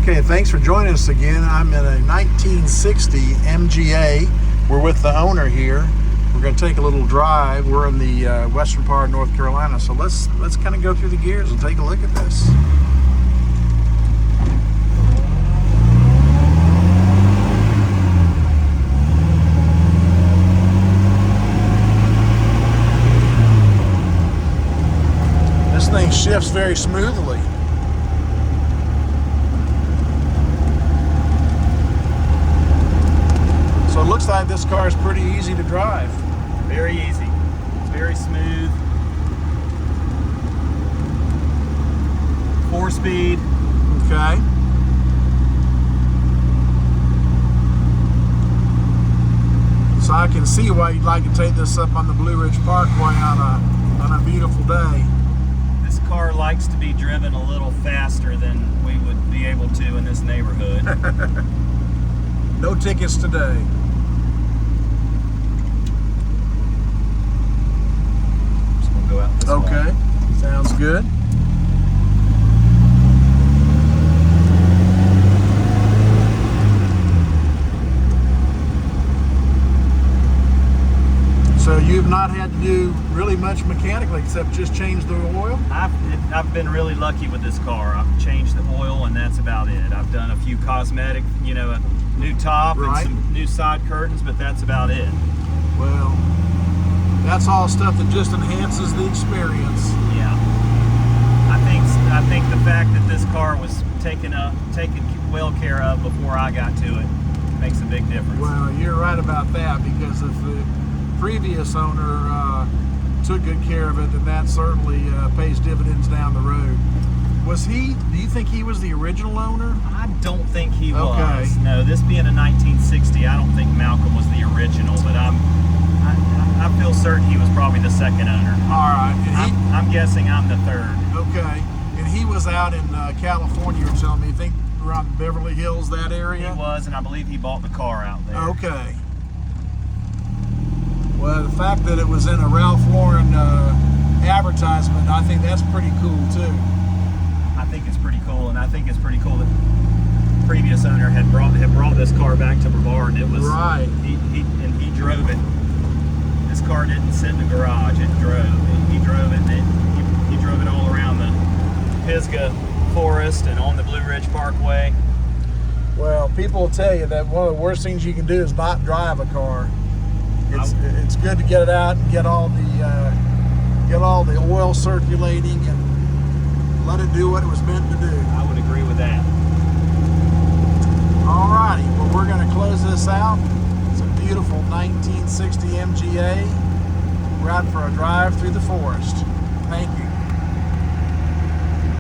Okay, thanks for joining us again. I'm in a 1960 MGA. We're with the owner here. We're going to take a little drive. We're in the western part of North Carolina, so let's kind of go through the gears and take a look at this. This thing shifts very smoothly. So it looks like this car is pretty easy to drive. Very easy. It's very smooth. 4-speed. Okay. So I can see why you'd like to take this up on the Blue Ridge Parkway on a beautiful day. This car likes to be driven a little faster than we would be able to in this neighborhood. No tickets today. Just gonna go out this Okay, way. sounds good. So you've not had to do really much mechanically except just change the oil? I've been really lucky with this car. I've changed the oil and that's about it. I've done a few cosmetic, a new top Right. and some new side curtains, but that's about it. Well, that's all stuff that just enhances the experience. Yeah. I think the fact that this car was taken well care of before I got to it makes a big difference. Well, you're right about that, because if the previous owner took good care of it, then that certainly pays dividends down the road. Do you think he was the original owner? I don't think he was. Okay. No, this being a 1960, I don't think Malcolm was the original, but I feel certain he was probably the second owner. All right. And I'm guessing I'm the third. okay. And he was out in California, you're telling me. You think around Beverly Hills, that area? He was, and I believe he bought the car out there. Okay. Well, the fact that it was in a Ralph Lauren advertisement, I think that's pretty cool too. I think it's pretty cool, and I think it's pretty cool that the previous owner had brought this car back to Brevard, and it was right. He drove it. This car didn't sit in the garage; it drove. He drove it, and he drove it all around the Pisgah Forest and on the Blue Ridge Parkway. Well, people will tell you that one of the worst things you can do is not drive a car. It's good to get it out and get all the oil circulating and let it do what it was meant to do. I would agree with that. Alrighty, well, we're going to close this out. It's a beautiful 1960 MGA. We're out for a drive through the forest. Thank you.